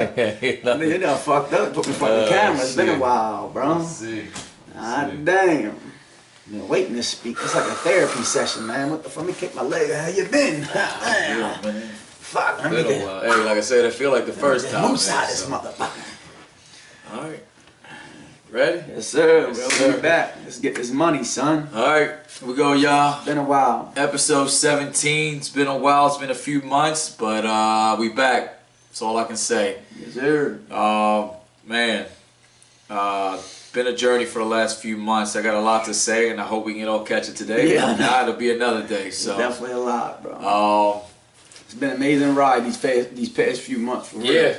You done fucked up, put me in front of the camera. It's been a while, bro. Damn. Been waiting to speak. It's like a therapy session, man. What the fuck? Let me kick my leg. How you been? Damn. Man. Fuck. Been a while. Hey, like I said, I feel like the first time. Moose out this motherfucker. All right. Ready? Yes, sir. Yes, We'll sir. be back. Let's get this money, son. All right. Here we go, y'all. Been a while. Episode 17. It's been a while. It's been a few months, but we back. That's all I can say. Yes, sir. Man. Been a journey for the last few months. I got a lot to say, and I hope we can all catch it today. Yeah. Now it'll be another day. So Definitely a lot, bro. It's been an amazing ride these past few months. For real. Yeah.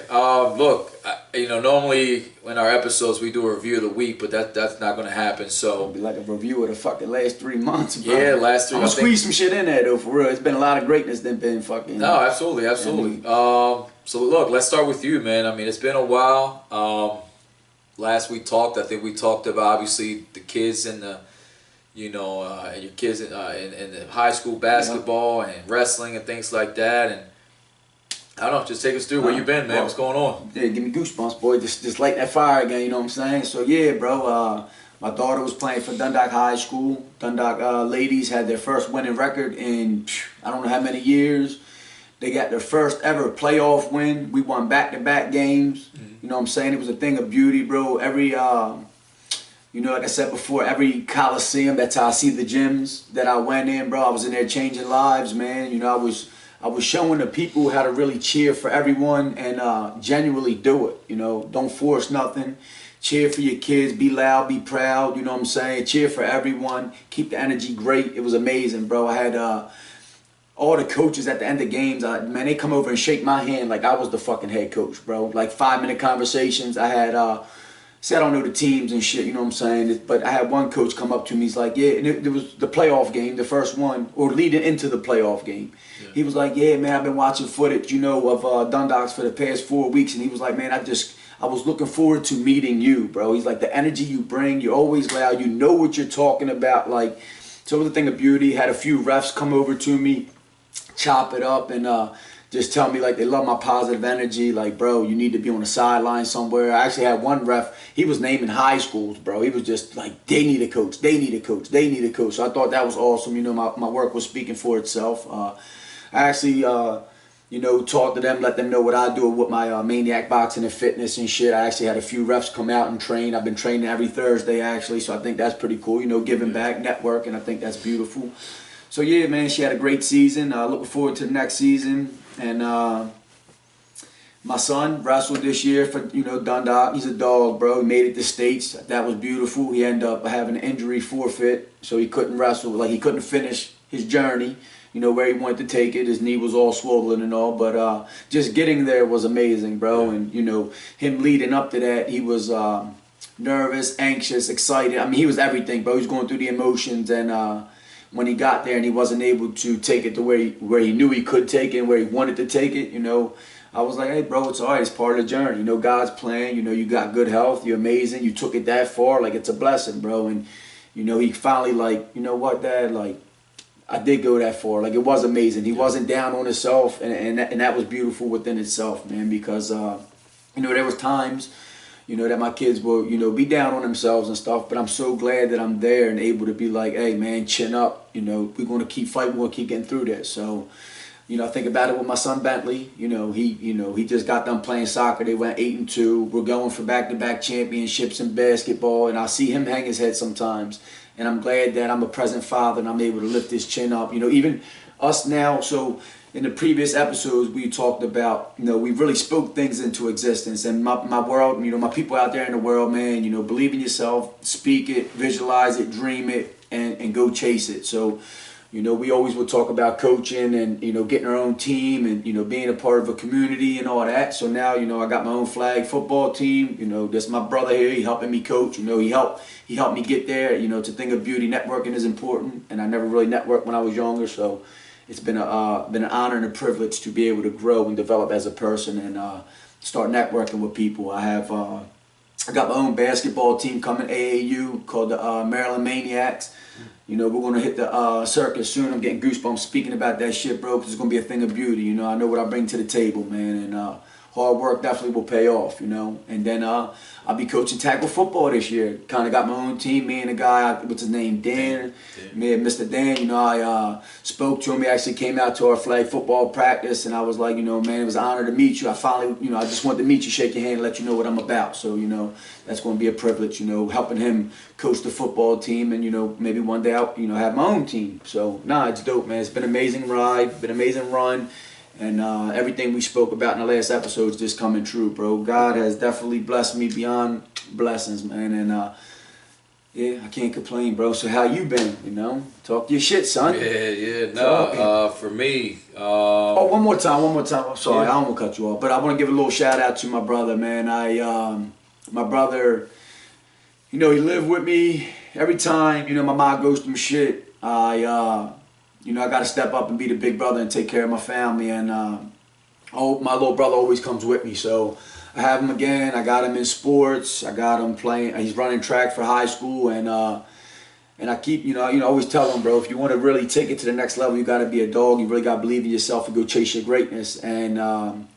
Look, normally in our episodes we do a review of the week, but that's not going to happen. So It'll be like a review of the fucking last 3 months, bro. yeah, last 3. I'm gonna squeeze some shit in there though, for real. It's been a lot of greatness that been fucking. No, absolutely. So look, let's start with you, man. I mean, it's been a while. Last we talked, I think we talked about obviously the kids and the, and your kids in the high school basketball and wrestling and things like that. And I don't know, just take us through where you been, man. What's going on? Yeah, give me goosebumps, boy. Just light that fire again. You know what I'm saying? So yeah, bro. My daughter was playing for Dundalk High School. Dundalk ladies had their first winning record in I don't know how many years. They got their first ever playoff win. We won back-to-back games. You know what I'm saying? It was a thing of beauty, bro. Every, like I said before, every coliseum, that's how I see the gyms that I went in, bro. I was in there changing lives, man. I was showing the people how to really cheer for everyone and genuinely do it. Don't force nothing. Cheer for your kids. Be loud. Be proud. You know what I'm saying? Cheer for everyone. Keep the energy great. It was amazing, bro. I had all the coaches at the end of games, man, they come over and shake my hand like I was the fucking head coach, bro. Like 5-minute conversations. I had, say I don't know the teams and shit, you know what I'm saying? But I had one coach come up to me, he's like, yeah, and it was the playoff game, the first one, or leading into the playoff game. Yeah. He was like, yeah, man, I've been watching footage, of Dundalks for the past 4 weeks. And he was like, man, I was looking forward to meeting you, bro. He's like, the energy you bring, you're always loud, you know what you're talking about. Like, so it was a thing of beauty. Had a few refs come over to me, chop it up, and just tell me like they love my positive energy. Like, bro, you need to be on the sideline somewhere. I actually had one ref, he was naming high schools, bro. He was just like, they need a coach, they need a coach, they need a coach. So I thought that was awesome. My work was speaking for itself. I actually, talked to them, let them know what I do with my Maniac boxing and fitness and shit. I actually had a few refs come out and train. I've been training every Thursday, actually, so I think that's pretty cool. Giving back, network, and I think that's beautiful. So yeah, man, she had a great season. Looking forward to the next season. And my son wrestled this year for Dundalk. He's a dog, bro. He made it to states. That was beautiful. He ended up having an injury forfeit, so he couldn't wrestle. Like, he couldn't finish his journey. Where he wanted to take it. His knee was all swollen and all, but just getting there was amazing, bro. And him leading up to that, he was nervous, anxious, excited. I mean, he was everything, bro. He was going through the emotions, and when he got there and he wasn't able to take it to where he knew he could take it and where he wanted to take it, I was like, hey, bro, it's all right. It's part of the journey. God's plan. You got good health. You're amazing. You took it that far. Like, it's a blessing, bro. And, he finally, like, you know what, Dad? Like, I did go that far. Like, it was amazing. He wasn't down on himself, and that was beautiful within itself, man, because, there was times that my kids will, be down on themselves and stuff, but I'm so glad that I'm there and able to be like, hey, man, chin up. We're going to keep fighting. We're going to keep getting through this. So, I think about it with my son Bentley. He just got done playing soccer. They went 8-2. We're going for back-to-back championships in basketball, and I see him hang his head sometimes. And I'm glad that I'm a present father and I'm able to lift his chin up. Even us now, so in the previous episodes we talked about, we really spoke things into existence. And my world, my people out there in the world, man, believe in yourself, speak it, visualize it, dream it, and go chase it. So, we always would talk about coaching and, getting our own team and, being a part of a community and all that. So now, I got my own flag football team. That's my brother here. He helping me coach. He helped me get there. To think of beauty, networking is important. And I never really networked when I was younger. So it's been an honor and a privilege to be able to grow and develop as a person and start networking with people. I got my own basketball team coming, AAU, called the Maryland Maniacs. We're going to hit the circus soon. I'm getting goosebumps speaking about that shit, bro, because it's going to be a thing of beauty. I know what I bring to the table, man. And hard work definitely will pay off, you know. And then I'll be coaching tackle football this year. Kind of got my own team. Me and the guy, what's his name, Dan. Me and Mr. Dan. You know, I spoke to him. He actually came out to our flag football practice, and I was like, you know, man, it was an honor to meet you. I finally, you know, I just wanted to meet you, shake your hand, and let you know what I'm about. So, you know, that's going to be a privilege. You know, helping him coach the football team, and you know, maybe one day I'll, you know, have my own team. So, nah, it's dope, man. It's been an amazing ride, been an amazing run. And everything we spoke about in the last episode is just coming true, bro. God has definitely blessed me beyond blessings, man. And yeah, I can't complain, bro. So how you been, you know? Talk your shit, son. Yeah. No, for me... oh, one more time. I'm sorry, I don't want to cut you off. But I want to give a little shout out to my brother, man. My brother, you know, he lived with me every time, you know, my mom goes through shit. You know, I got to step up and be the big brother and take care of my family. And my little brother always comes with me. So I have him again. I got him in sports. I got him playing. He's running track for high school. And I keep, you know, I always tell him, bro, if you want to really take it to the next level, you got to be a dog. You really got to believe in yourself and go chase your greatness. And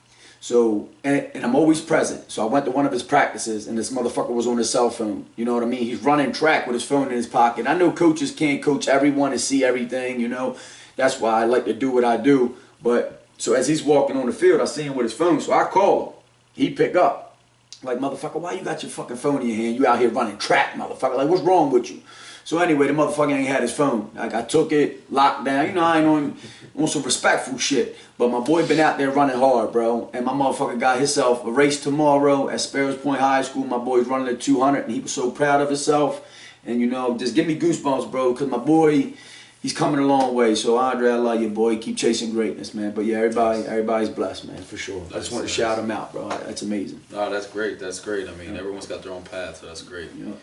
so I'm always present. So I went to one of his practices, and this motherfucker was on his cell phone. You know what I mean? He's running track with his phone in his pocket. I know coaches can't coach everyone and see everything, you know. That's why I like to do what I do. But so as he's walking on the field, I see him with his phone. So I call him. He pick up. Like, motherfucker, why you got your fucking phone in your hand? You out here running track, motherfucker. Like, what's wrong with you? So anyway, the motherfucker ain't had his phone. Like, I took it, locked down. You know, I ain't on some respectful shit. But my boy been out there running hard, bro. And my motherfucker got himself a race tomorrow at Sparrows Point High School. My boy's running at 200, and he was so proud of himself. And, you know, just give me goosebumps, bro, because my boy, he's coming a long way. So, Andre, I love you, boy. Keep chasing greatness, man. But, yeah, everybody's blessed, man, for sure. I just want to shout him out, bro. That's amazing. No, that's great. That's great. I mean, everyone's got their own path, so that's great. Yeah.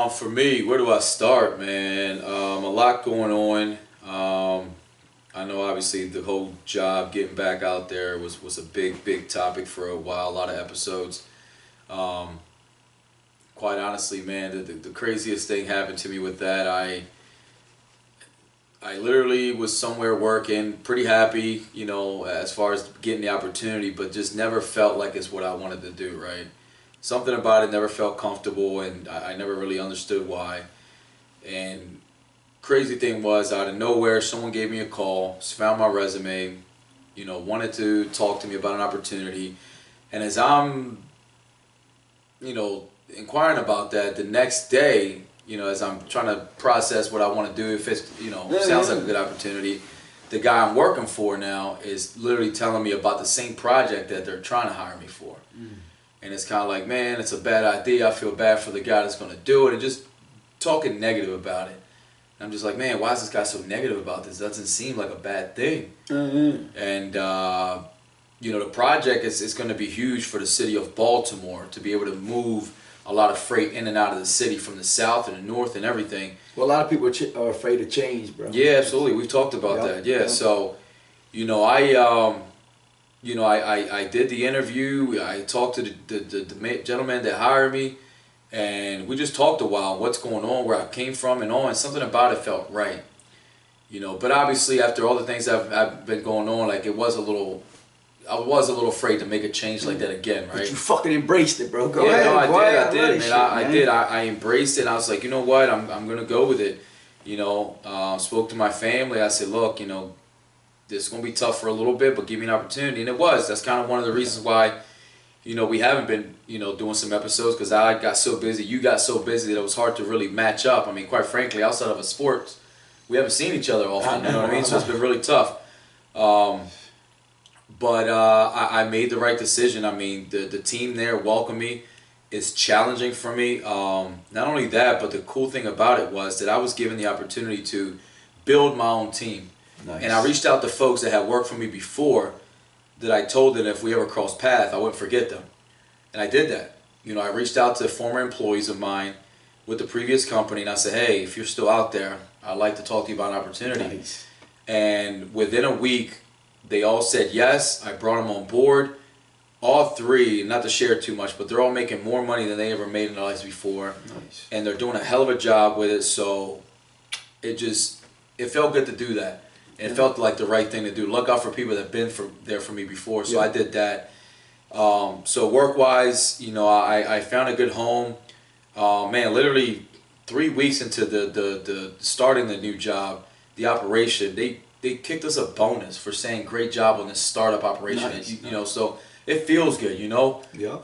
For me, where do I start, man? A lot going on. I know obviously the whole job, getting back out there was a big topic for a while, a lot of episodes. Quite honestly, man, the craziest thing happened to me with that. I literally was somewhere working, pretty happy, you know, as far as getting the opportunity, but just never felt like it's what I wanted to do, right? Something about it never felt comfortable, and I never really understood why. And crazy thing was, out of nowhere, someone gave me a call, found my resume, you know, wanted to talk to me about an opportunity. And as I'm, you know, inquiring about that, the next day, you know, as I'm trying to process what I want to do, if it's, you know, sounds like a good opportunity, the guy I'm working for now is literally telling me about the same project that they're trying to hire me for. And it's kind of like, man, it's a bad idea. I feel bad for the guy that's going to do it, and just talking negative about it. And I'm just like, man, why is this guy so negative about this? It doesn't seem like a bad thing. And, you know, the project is going to be huge for the city of Baltimore to be able to move a lot of freight in and out of the city from the south and the north and everything. Well, a lot of people are afraid of change, bro. Yeah, absolutely. We've talked about that. Yeah, so, you know, I did the interview. I talked to the gentleman that hired me, and we just talked a while, what's going on, where I came from and all, and something about it felt right. You know, but obviously after all the things I've been going on, like I was a little afraid to make a change like that again, right? But you fucking embraced it, bro. Go ahead. No, I did, man. I man. did. I embraced it, and I was like, you know what? I'm gonna go with it. You know, spoke to my family. I said, look, you know, this is going to be tough for a little bit, but give me an opportunity. And it was. That's kind of one of the reasons why, you know, we haven't been, you know, doing some episodes, because I got so busy, you got so busy that it was hard to really match up. I mean, quite frankly, outside of a sports, we haven't seen each other often, you know what I mean? So it's been really tough. But I made the right decision. I mean, the team there welcomed me. It's challenging for me. Not only that, but the cool thing about it was that I was given the opportunity to build my own team. Nice. And I reached out to folks that had worked for me before, that I told that if we ever crossed paths, I wouldn't forget them. And I did that. You know, I reached out to former employees of mine with the previous company, and I said, hey, if you're still out there, I'd like to talk to you about an opportunity. Nice. And within a week, they all said yes. I brought them on board. All three, not to share too much, but they're all making more money than they ever made in their lives before. Nice. And they're doing a hell of a job with it, so it felt good to do that. And it felt like the right thing to do. Look out for people that have been there for me before. So I did that. So work-wise, you know, I found a good home. Man, literally 3 weeks into the starting the new job, the operation, they kicked us a bonus for saying great job on this startup operation. Nice, You know, so it feels good, you know. Yeah.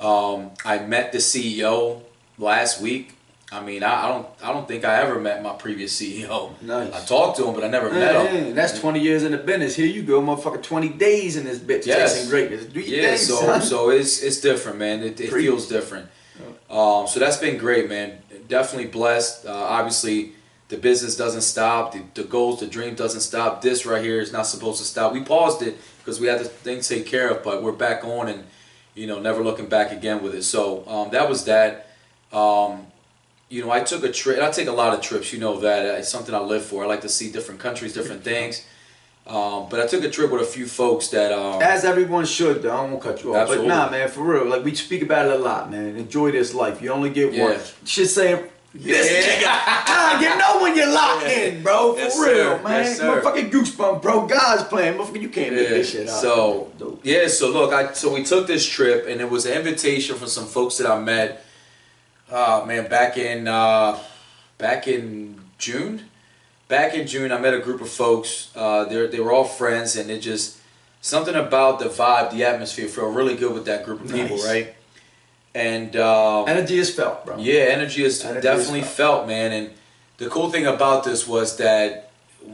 I met the CEO last week. I mean, I don't think I ever met my previous CEO. Nice. I talked to him, but I never met him. Man, that's 20 years in the business. Here you go, motherfucker. 20 days in this bitch chasing greatness. Do your thing, son. So it's different, man. It feels different. So that's been great, man. Definitely blessed. Obviously, the business doesn't stop. The goals, the dream doesn't stop. This right here is not supposed to stop. We paused it because we had the thing to take care of, but we're back on and, you know, never looking back again with it. So that was that. You know, I took a trip. I take a lot of trips. You know that. It's something I live for. I like to see different countries, different things. But I took a trip with a few folks that... As everyone should, though. I won't cut you off. Absolutely. But nah, man, for real. Like, we speak about it a lot, man. Enjoy this life. You only get one. Shit saying... You know when you're locked in, bro. For real, man. Yes, sir. Motherfucking goosebumps, bro. God's playing. Motherfucker, you can't make this shit up. So, so look, so we took this trip, and it was an invitation from some folks that I met, man, back in June. Back in June, I met a group of folks. They were all friends, and it just, something about the vibe, the atmosphere, felt really good with that group of people, right? And energy is felt, bro. Yeah, energy is definitely felt, man. And the cool thing about this was that,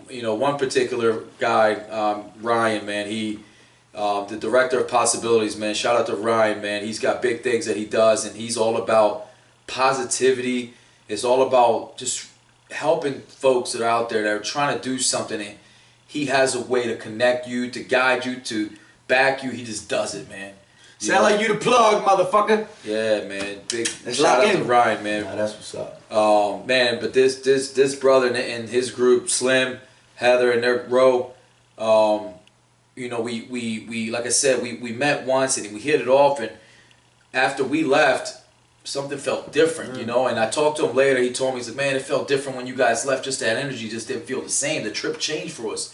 you know, one particular guy, Ryan, man, he, the director of Possibilities, man. Shout out to Ryan, man. He's got big things that he does, and he's all about positivity. It's all about just helping folks that are out there that are trying to do something. And he has a way to connect you, to guide you, to back you. He just does it, man. Sound like you the plug, motherfucker. Yeah, man. Big shout out to Ryan, man. Nah, that's what's up. Man, but this brother and his group, Slim, Heather, and their row, you know, we like I said, we met once and we hit it off, and after we left, something felt different, you know. And I talked to him later. He told me, he said, "Man, it felt different when you guys left. Just that energy just didn't feel the same. The trip changed for us."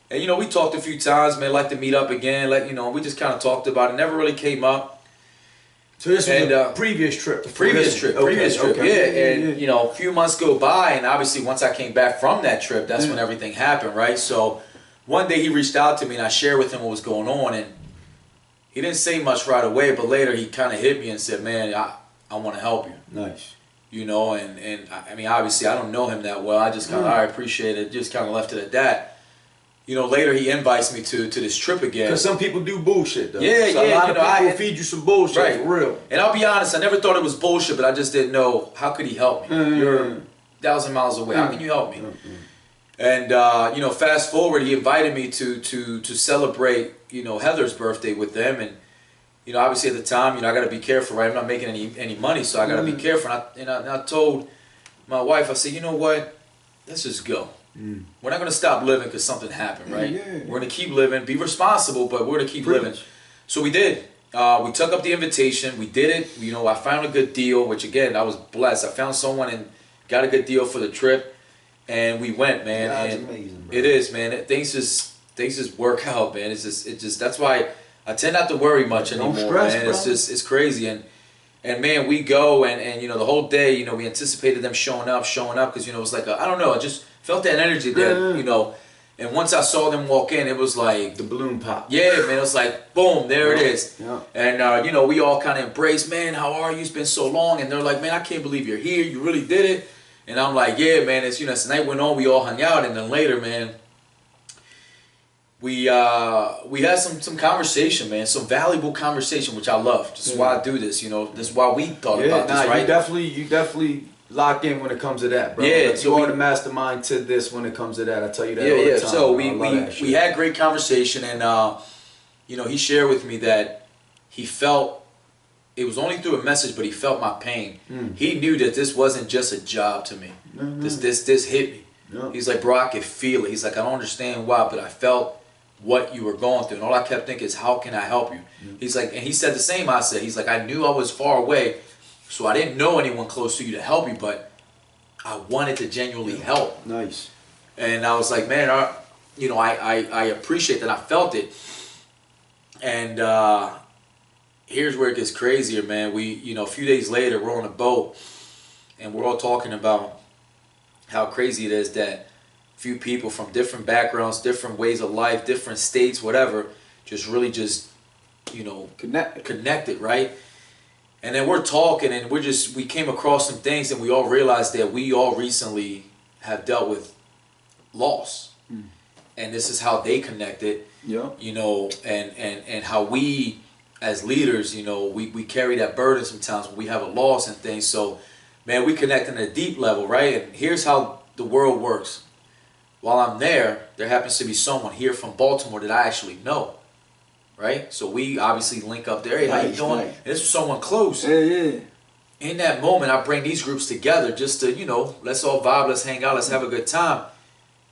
And, you know, we talked a few times, man, like to meet up again. Like, you know, we just kind of talked about it. Never really came up. So this was the previous trip? Previous trip, yeah. And, you know, a few months go by, and obviously once I came back from that trip, that's when everything happened, right? So one day he reached out to me, and I shared with him what was going on, and he didn't say much right away, but later he kind of hit me and said, "Man, I want to help you." Nice. You know, and I mean, obviously I don't know him that well. I just kind of, I appreciate it, just kind of left it at that. You know, later he invites me to this trip again. Because some people do bullshit, though. Yeah, so yeah. A lot of people feed you some bullshit, right. For real. And I'll be honest, I never thought it was bullshit, but I just didn't know, how could he help me? You're 1,000 miles away. How can you help me? And, you know, fast forward, he invited me to celebrate, you know, Heather's birthday with them. And, you know, obviously at the time, you know, I got to be careful, right? I'm not making any money, so I got to be careful. And I told my wife, I said, "You know what? Let's just go. We're not going to stop living because something happened, right? We're going to keep living, be responsible, but we're going to keep living." So we did. We took up the invitation. We did it. You know, I found a good deal, which again, I was blessed. I found someone and got a good deal for the trip, and we went, man. That's and amazing, bro. it is, man. Things just work out, man. It's just that's why I tend not to worry much anymore, stress, man. bro. It's crazy. And man, we go and you know, the whole day, you know, we anticipated them showing up because, you know, it was like I don't know, I just felt that energy there, you know. And once I saw them walk in, it was like the balloon pop. Yeah, man, it was like boom, there it is. Yeah. And you know, we all kind of embraced, "Man, how are you? It's been so long." And they're like, "Man, I can't believe you're here. You really did it." And I'm like, "Yeah, man." It's, you know, as the night went on, we all hung out, and then later, man, we had some conversation, man, some valuable conversation, which I love. This is why I do this, you know. This is why we thought about this, right? You definitely lock in when it comes to that, bro. Yeah, like, so you are the mastermind to this when it comes to that. I tell you that all yeah. the time. So bro. we had great conversation, and you know, he shared with me that he felt, it was only through a message, but he felt my pain. He knew that this wasn't just a job to me. This hit me. He's like, "Bro, I could feel it." He's like, "I don't understand why, but I felt what you were going through, and all I kept thinking is, how can I help you?" He's like, and he said the same I said. He's like, "I knew I was far away, so I didn't know anyone close to you to help you, but I wanted to genuinely help." Nice. And I was like, "Man, you know, I appreciate that. I felt it." And here's where it gets crazier, man. A few days later, we're on a boat, and we're all talking about how crazy it is that few people from different backgrounds, different ways of life, different states, whatever, just connected, right? And then we're talking, and we came across some things, and we all realized that we all recently have dealt with loss. And this is how they connected. Yeah. And how we as leaders, we carry that burden sometimes when we have a loss and things. So, man, we connect on a deep level, right? And here's how the world works. While I'm there happens to be someone here from Baltimore that I actually know, right? So we obviously link up there. Hey, how you doing? Nice. And this was someone close. Yeah. In that moment, I bring these groups together just to, let's all vibe, let's hang out, let's have a good time.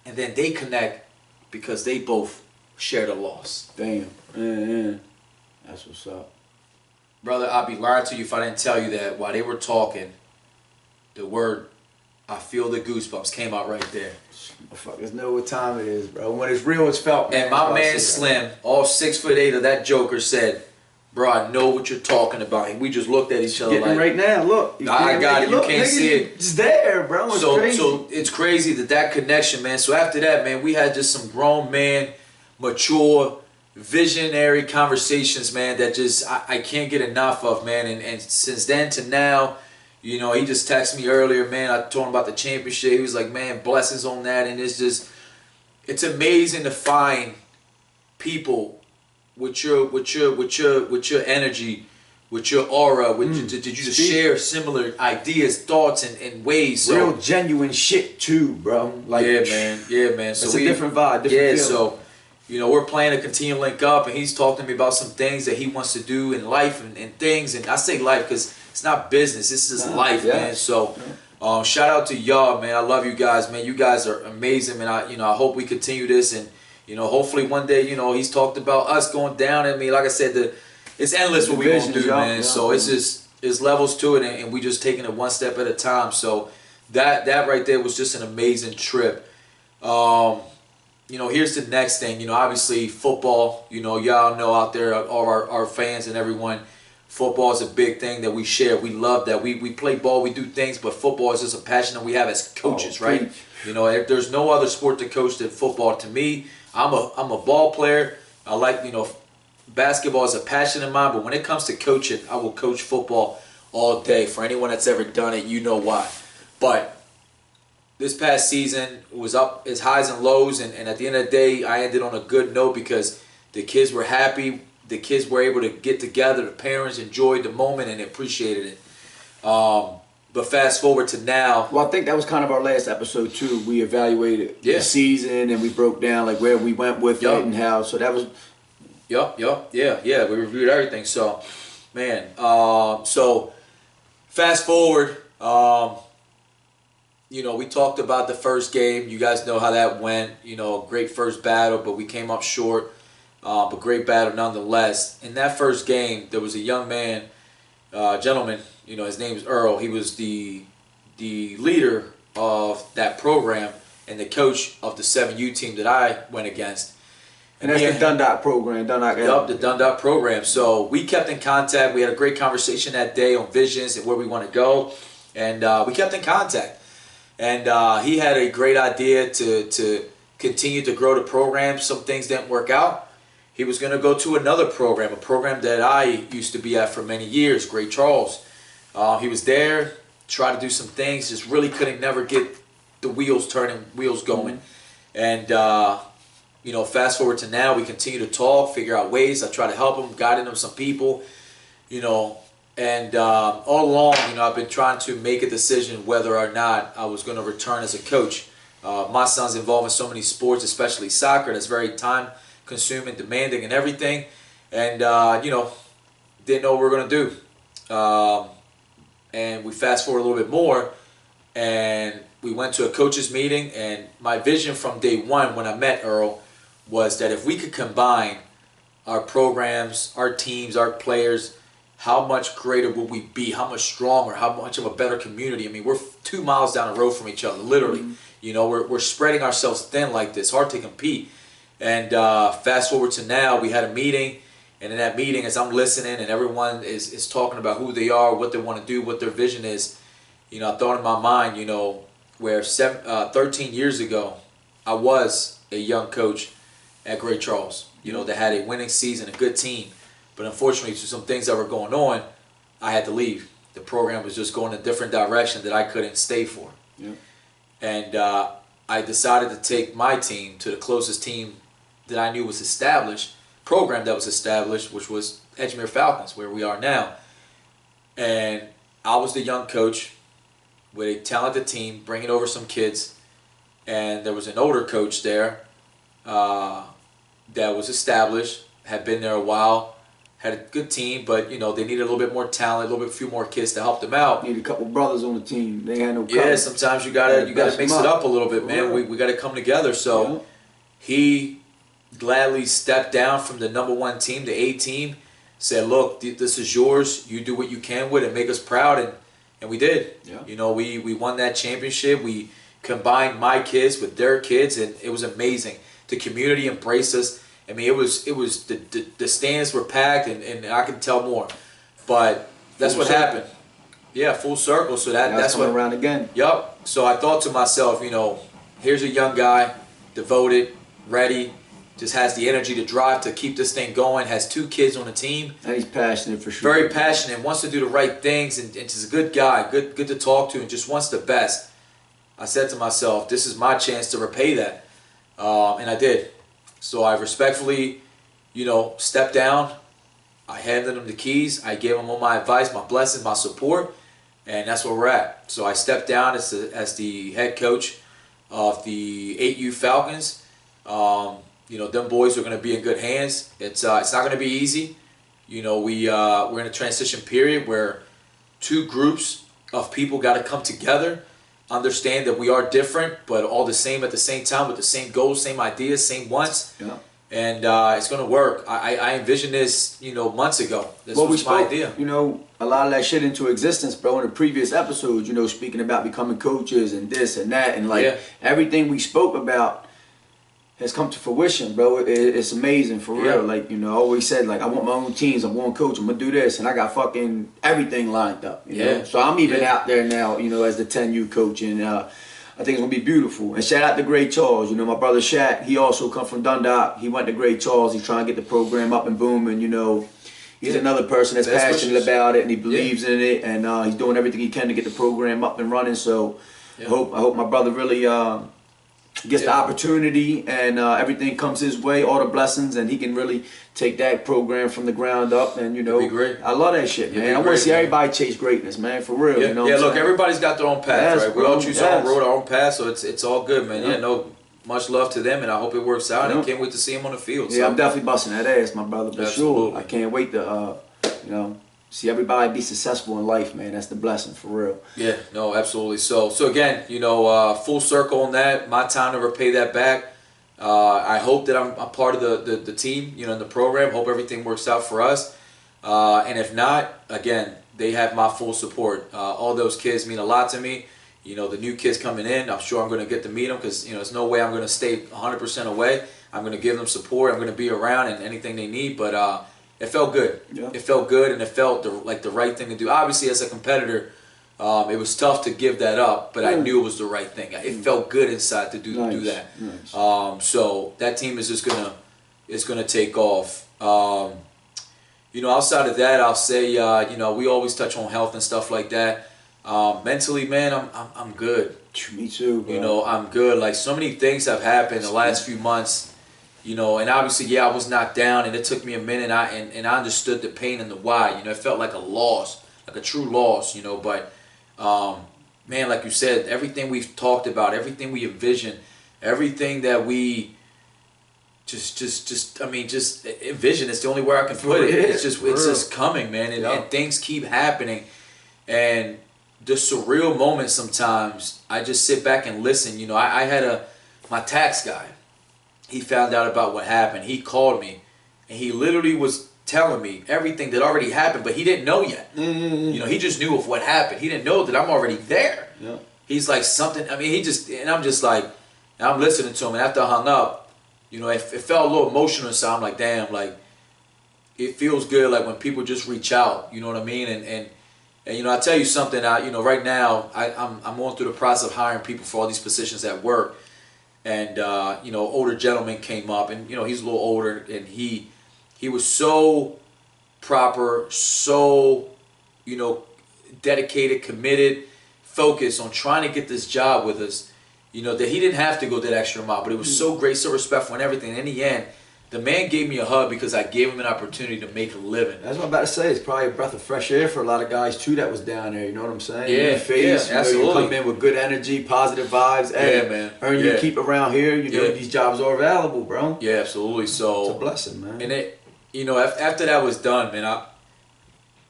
And then they connect because they both shared a loss. Damn. Yeah. That's what's up. Brother, I'd be lying to you if I didn't tell you that while they were talking, the word "I feel the goosebumps" came out right there. Motherfuckers know what time it is, bro. When it's real, it's felt. Man. And my man Slim, all 6'8" of that Joker, said, "Bro, I know what you're talking about." And we just looked at each other like, right now. Look, I got it. You can't see it. It's there, bro. It's crazy. So it's crazy that connection, man. So after that, man, we had just some grown man, mature, visionary conversations, man, that just I can't get enough of, man. And since then to now, he just texted me earlier, man. I told him about the championship. He was like, man, blessings on that. And it's amazing to find people with your energy, with your aura, that you just share similar ideas, thoughts, and ways. So, real genuine shit too, bro. Like, yeah, man. So it's a different vibe, different feeling. So we're planning to continue to link up, and he's talking to me about some things that he wants to do in life and things. And I say life because it's not business. This is life, man. So shout out to y'all, man. I love you guys, man. You guys are amazing, man. I hope we continue this, and hopefully one day, he's talked about us going down. I mean, like I said, it's endless what we gonna do, man. So it's levels to it, and we just taking it one step at a time. So that right there was just an amazing trip. Here's the next thing. Obviously football. Y'all know out there, all our fans and everyone. Football is a big thing that we share. We love that. We play ball, we do things, but football is just a passion that we have as coaches, right? If there's no other sport to coach than football. To me, I'm a ball player. I like, basketball is a passion of mine, but when it comes to coaching, I will coach football all day. For anyone that's ever done it, you know why. But this past season was up its highs and lows, and at the end of the day, I ended on a good note because the kids were happy. The kids were able to get together. The parents enjoyed the moment and appreciated it. But fast forward to now. Well, I think that was kind of our last episode too. We evaluated the season and we broke down like where we went with it and how. So that was. Yeah. We reviewed everything. So, man. So fast forward. We talked about the first game. You guys know how that went. Great first battle, but we came up short. But great battle nonetheless. In that first game, there was a young man, gentleman. His name's Earl. He was the leader of that program and the coach of the 7U team that I went against. And that's the Dundalk program. The Dundalk program. So we kept in contact. We had a great conversation that day on visions and where we want to go. And we kept in contact. And he had a great idea to continue to grow the program. Some things didn't work out. He was going to go to another program, a program that I used to be at for many years, Great Charles. He was there, tried to do some things, just really couldn't never get the wheels turning, wheels going. And, fast forward to now, we continue to talk, figure out ways. I try to help him, guiding him some people, and all along, I've been trying to make a decision whether or not I was going to return as a coach. My son's involved in so many sports, especially soccer, that's very time-consuming, demanding, and everything. And, didn't know what we were going to do. And we fast forward a little bit more, and we went to a coaches meeting, and my vision from day one when I met Earl was that if we could combine our programs, our teams, our players, how much greater would we be? How much stronger? How much of a better community? I mean, we're 2 miles down the road from each other, literally. We're spreading ourselves thin like this, hard to compete. And fast forward to now, we had a meeting, And in that meeting, as I'm listening and everyone is talking about who they are, what they want to do, what their vision is, I thought in my mind, where 13 years ago, I was a young coach at Great Charles, that had a winning season, a good team. But unfortunately, to some things that were going on, I had to leave. The program was just going a different direction that I couldn't stay for. Yeah. And I decided to take my team to the closest team that I knew was established, program that was established, which was Edgemere Falcons, where we are now. And I was the young coach with a talented team, bringing over some kids. And there was an older coach there that was established, had been there a while, had a good team, but they needed a little bit more talent, a few more kids to help them out. Need a couple brothers on the team. They had no cover. Yeah, sometimes you gotta mix it up a little bit, man. We gotta come together. So he gladly stepped down from the #1 team, the A team, said, "Look, this is yours. You do what you can with it, make us proud," and we did. Yeah. We won that championship. We combined my kids with their kids, and it was amazing. The community embraced us. I mean, it was the stands were packed, and I can tell more, but that's what happened. Yeah, full circle. So that's what around again. Yup. So I thought to myself, here's a young guy, devoted, ready, just has the energy to drive to keep this thing going. Has 2 kids on the team. And he's passionate for sure. Very passionate, wants to do the right things, and just a good guy, good to talk to, and just wants the best. I said to myself, this is my chance to repay that, and I did. So I respectfully, stepped down. I handed him the keys. I gave him all my advice, my blessings, my support, and that's where we're at. So I stepped down as the head coach of the 8U Falcons. Them boys are going to be in good hands. It's not going to be easy. We're in a transition period where 2 groups of people got to come together, understand that we are different, but all the same at the same time, with the same goals, same ideas, same wants. Yeah. And it's going to work. I envisioned this, months ago. This was my idea. A lot of that shit into existence, bro, in the previous episodes, speaking about becoming coaches and this and that, and everything we spoke about has come to fruition, bro. It's amazing, for real. Like, I always said, like, I want my own teams, I'm one coach, I'm gonna do this, and I got fucking everything lined up, you know? So I'm even out there now, as the 10U coach, and I think it's gonna be beautiful. And shout out to Great Charles, my brother Shaq, he also come from Dundalk, he went to Great Charles, he's trying to get the program up and booming, he's another person that's passionate about it, and he believes in it, and he's doing everything he can to get the program up and running. So I hope my brother really gets the opportunity, and everything comes his way, all the blessings, and he can really take that program from the ground up. And be great. I love that shit, man. I want to see everybody chase greatness, man, for real. Look, everybody's got their own path, right? We all choose our own road, our own path, so it's all good, man. Much love to them, and I hope it works out. And can't wait to see them on the field. Yeah, I'm definitely busting that ass, my brother, for sure. I can't wait to see everybody be successful in life, man. That's the blessing, for real. Yeah, no, absolutely. So again, full circle on that. My time to repay that back. I hope that I'm a part of the team, in the program. Hope everything works out for us. And if not, again, they have my full support. All those kids mean a lot to me. The new kids coming in, I'm sure I'm going to get to meet them, because, there's no way I'm going to stay 100% away. I'm going to give them support. I'm going to be around and anything they need. But it felt good. Yeah. It felt good, and it felt like the right thing to do. Obviously, as a competitor, it was tough to give that up, but I knew it was the right thing. It felt good inside to do that. Nice. So that team is just gonna take off. Outside of that, I'll say we always touch on health and stuff like that. Mentally, man, I'm good. Me too, bro. I'm good. Like, so many things have happened the last few months. And obviously, I was knocked down, and it took me a minute, and I understood the pain and the why. It felt like a loss, like a true loss, but, man, like you said, everything we've talked about, everything we envision, everything that we just envision, it's the only way I can put it. It's just coming, man, and things keep happening, and the surreal moments sometimes, I just sit back and listen. I had my tax guy. He found out about what happened. He called me, and he literally was telling me everything that already happened, but he didn't know yet. Mm-hmm. He just knew of what happened. He didn't know that I'm already there. Yeah. He's like something. I mean, and I'm just like, and I'm listening to him. And after I hung up, it felt a little emotional inside. I'm like, damn, like, it feels good like when people just reach out. You know what I mean? And you know, I tell you something. You know, right now I'm going through the process of hiring people for all these positions at work. And you know, older gentleman came up, and you know, he's a little older, and he was so proper, so, you know, dedicated, committed, focused on trying to get this job with us, you know, that he didn't have to go that extra mile. But it was so great, so respectful, and everything. And in the end, the man gave me a hug because I gave him an opportunity to make a living. That's what I'm about to say. It's probably a breath of fresh air for a lot of guys too that was down there. You know what I'm saying? Yeah, Face, yeah, absolutely. You come in with good energy, positive vibes. Hey, Yeah, man. Earn your keep around here. You know these jobs are available, bro. Yeah, absolutely. So it's a blessing, man. And it, you know, after that was done, man,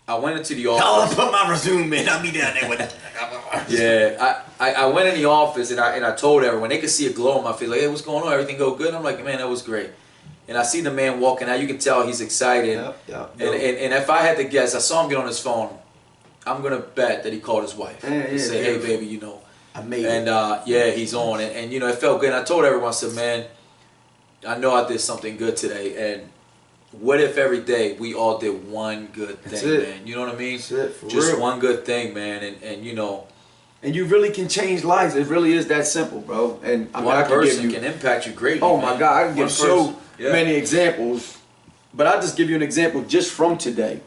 I went into the office. I'll put my resume in. I'll be down there with it. Yeah, I went in the office and I told everyone. They could see a glow on my face. Like, hey, what's going on? Everything go good? And I'm like, man, that was great. And I see the man walking out. You can tell he's excited. Yep. And if I had to guess, I saw him get on his phone. I'm gonna bet that he called his wife and say, hey, baby, you know. I made it. And yeah, he's on. And you know, it felt good. And I told everyone, I said, man, I know I did something good today. And what if every day we all did one good thing, man? You know what I mean? That's it, for just real. one good thing, man. And you know. And you really can change lives. It really is that simple, bro. And I mean, one I can person give you, can impact you greatly. Oh man. my God, I can give so many examples. But I'll just give you an example just from today.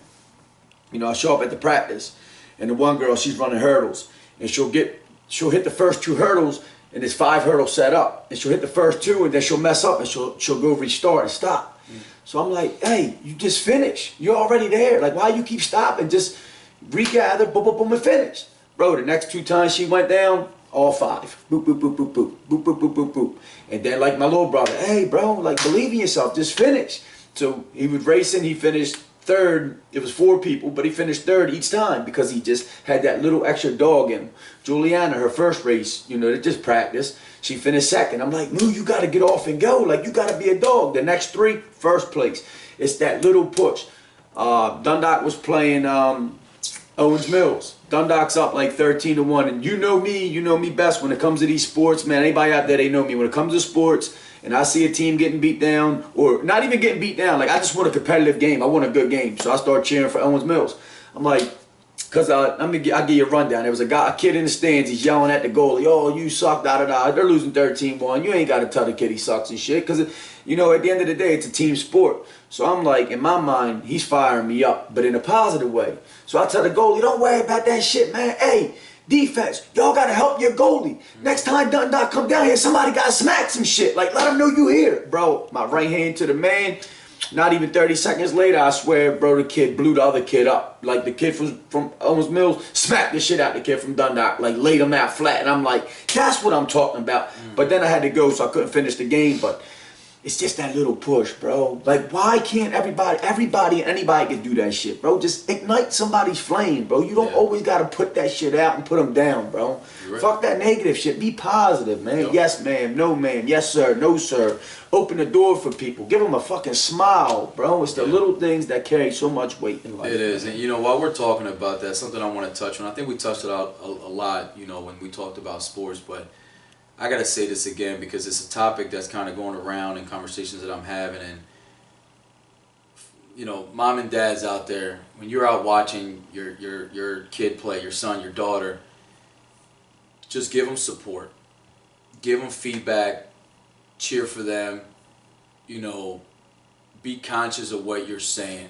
You know, I show up at the practice, and the one girl, she's running hurdles, and she'll hit the first 2 hurdles, and there's 5 hurdles set up, and she'll hit the first 2, and then she'll mess up, and she'll go restart and stop. So I'm like, hey, you just finished. You're already there. Like, why you keep stopping? Just regather, boom, boom, boom, and finish. Bro, the next 2 times she went down, all 5. Boop, boop, boop, boop, boop, boop, boop, boop, boop, boop. And then like my little brother, hey, bro, like believe in yourself, just finish. So he was racing, he finished 3rd. It was 4 people, but he finished 3rd each time because he just had that little extra dog in him. Juliana, her first race, you know, they just practiced. She finished 2nd. I'm like, Moo, you got to get off and go. Like, you got to be a dog. The next 3, first place. It's that little push. Dundalk was playing Owens Mills. Dundalk's up like 13-1, and you know me best when it comes to these sports, man. Anybody out there, they know me. When it comes to sports, and I see a team getting beat down, or not even getting beat down, like I just want a competitive game. I want a good game, so I start cheering for Owens Mills. I'm like, cause I'll give you a rundown. There was a kid in the stands. He's yelling at the goalie, "Oh, you suck, da da da." They're losing 13-1. You ain't got to tell the kid he sucks and shit, cause you know at the end of the day, it's a team sport. So I'm like, in my mind, he's firing me up, but in a positive way. So I tell the goalie, don't worry about that shit, man. Hey, defense, y'all got to help your goalie. Next time Dundalk come down here, somebody got to smack some shit. Like, let him know you here. Bro, my right hand to the man. Not even 30 seconds later, I swear, bro, the kid blew the other kid up. Like, the kid from Owens Mills smacked the shit out the kid from Dundalk. Like, laid him out flat. And I'm like, that's what I'm talking about. But then I had to go, so I couldn't finish the game. But it's just that little push, bro. Like, why can't everybody and anybody can do that shit, bro? Just ignite somebody's flame, bro. You don't always got to put that shit out and put them down, bro. Right. Fuck that negative shit. Be positive, man. Yep. Yes, ma'am. No, ma'am. Yes, sir. No, sir. Open the door for people. Give them a fucking smile, bro. It's the little things that carry so much weight in life. It is. And, you know, while we're talking about that, something I want to touch on. I think we touched it out a lot, you know, when we talked about sports, but I gotta say this again because it's a topic that's kind of going around in conversations that I'm having, and you know, mom and dads out there, when you're out watching your kid play, your son, your daughter, just give them support, give them feedback, cheer for them, you know, be conscious of what you're saying.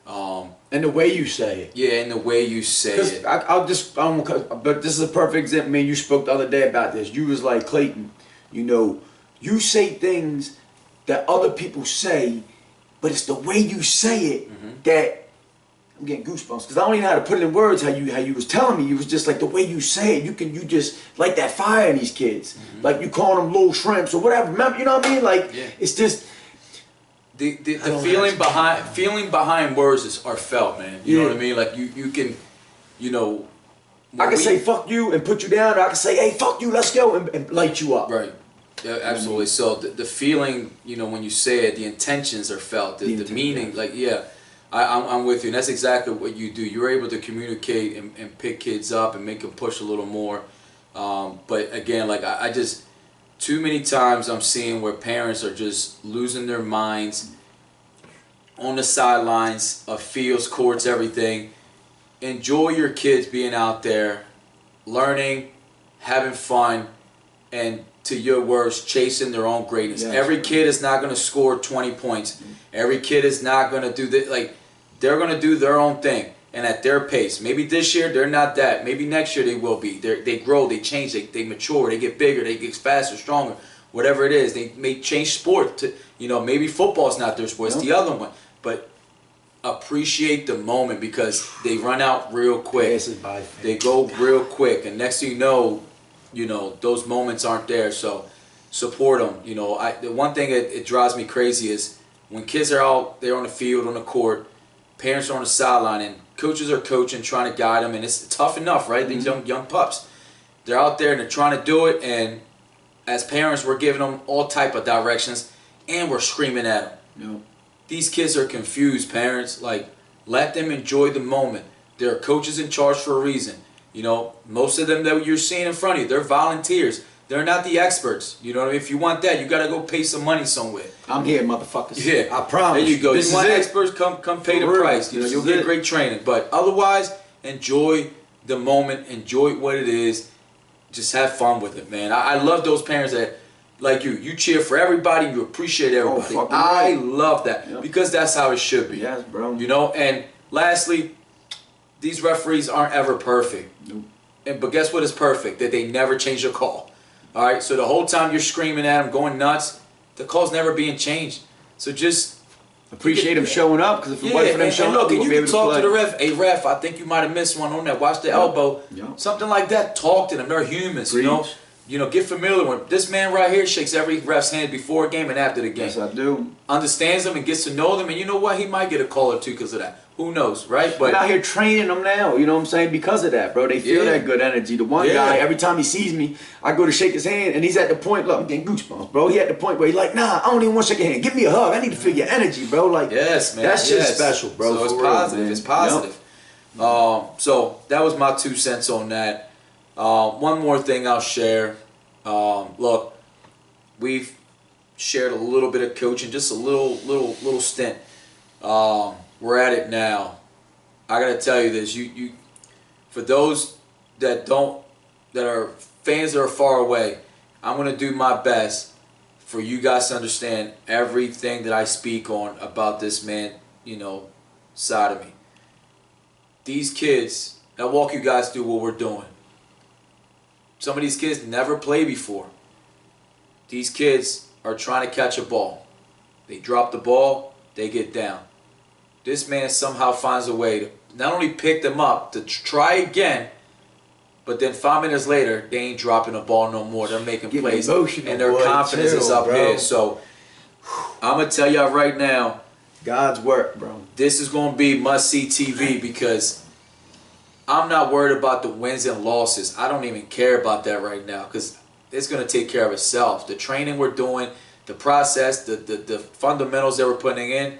And the way you say it. Yeah, and the way you say it. But this is a perfect example. Man, you spoke the other day about this. You was like, Clayton, you know, you say things that other people say, but it's the way you say it that I'm getting goosebumps because I don't even know how to put it in words. How you was telling me, you was just like the way you say it. You just like that fire in these kids, like you calling them little shrimps or whatever. Remember, you know what I mean? Like it's just. The feeling behind words are felt, man. You know what I mean? Like you can, you know. I can say fuck you and put you down, or I can say hey fuck you, let's go and light you up. Right. Yeah, absolutely. So the feeling, you know, when you say it, the intentions are felt. The meaning, like I'm with you, and that's exactly what you do. You're able to communicate and pick kids up and make them push a little more. But again, like I just. Too many times I'm seeing where parents are just losing their minds on the sidelines of fields, courts, everything. Enjoy your kids being out there, learning, having fun, and to your words, chasing their own greatness. Yes. Every kid is not going to score 20 points. Every kid is not going to do this. Like, they're going to do their own thing and at their pace. Maybe this year they're not that. Maybe next year they will be. They grow, they change, they mature, they get bigger, they get faster, stronger. Whatever it is, they may change sport. To, maybe football's not their sport. It's the other one. But appreciate the moment because they run out real quick. They go real quick, and next thing you know, those moments aren't there. So support them. The one thing that it drives me crazy is when kids are out there on the field, on the court, parents are on the sideline, and coaches are coaching, trying to guide them, and it's tough enough, right? These young pups, they're out there and they're trying to do it, and as parents, we're giving them all type of directions, and we're screaming at them. These kids are confused, parents. Like, let them enjoy the moment. There are coaches in charge for a reason. Most of them that you're seeing in front of you, they're volunteers. They're not the experts. You know what I mean? If you want that, you got to go pay some money somewhere. I'm here, motherfuckers. Yeah. I promise. There you go. This You want is it. experts, come pay the price. You'll get great training. But otherwise, enjoy the moment. Enjoy what it is. Just have fun with it, man. I love those parents that, like you cheer for everybody. You appreciate everybody. I love that because that's how it should be. Yes, bro. And lastly, these referees aren't ever perfect. Nope. But guess what is perfect? That they never change a call. All right. So the whole time you're screaming at them, going nuts, the call's never being changed. So just appreciate them showing up because if it wasn't for them showing up, you can talk to the ref. Hey, ref, I think you might have missed one on that. Watch the elbow. Something like that. Talk to them. They're humans. Get familiar with this man right here. Shakes every ref's hand before a game and after the game. Yes, I do. Understands them and gets to know them, and you know what? He might get a call or two because of that. Who knows, right? But out here training them now, you know what I'm saying? Because of that, bro. They feel that good energy. The one guy, every time he sees me, I go to shake his hand, and he's at the point, look, I'm getting goosebumps, bro. He at the point where he's like, nah, I don't even want to shake your hand. Give me a hug. I need to feel your energy, bro. Like, yes, man. That's just special, bro. So it's positive. It's positive. So that was my 2 cents on that. One more thing I'll share. Look, we've shared a little bit of coaching, just a little stint. We're at it now. I gotta tell you this: you, for those that are fans that are far away, I'm gonna do my best for you guys to understand everything that I speak on about this man, side of me. These kids, I'll walk you guys through what we're doing. Some of these kids never played before. These kids are trying to catch a ball. They drop the ball, they get down. This man somehow finds a way to not only pick them up, to try again, but then 5 minutes later, they ain't dropping the ball no more. They're making plays, and their confidence is up here. So I'm going to tell y'all right now, God's work, bro. This is going to be must-see TV because I'm not worried about the wins and losses. I don't even care about that right now because it's going to take care of itself. The training we're doing, the process, the fundamentals that we're putting in,